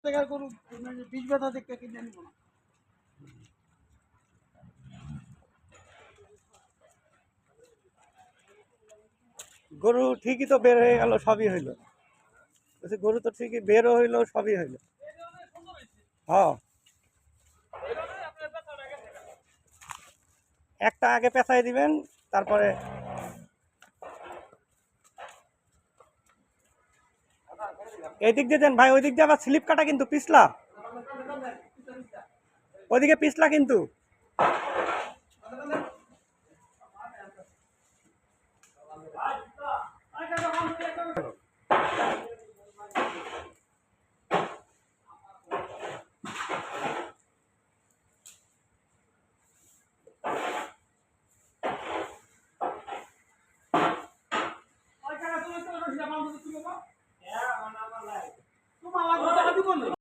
টাকার গরু বিষ ব্যথা দেখতে কিনে নিব না। গরু ঠিকই তো বের হয়ে গেল, সবই হইলো। গরু তো ঠিকই বেরও হইলো, সবই হইলো। হ্যাঁ, একটা আগে পেঁচাই দিবেন, তারপরে এই দিক দিয়ে দেন ভাই, ওই দিক দিয়ে আবার স্লিপ কাটা কিন্তু পিছলা, ওইদিকে পিছলা কিন্তু।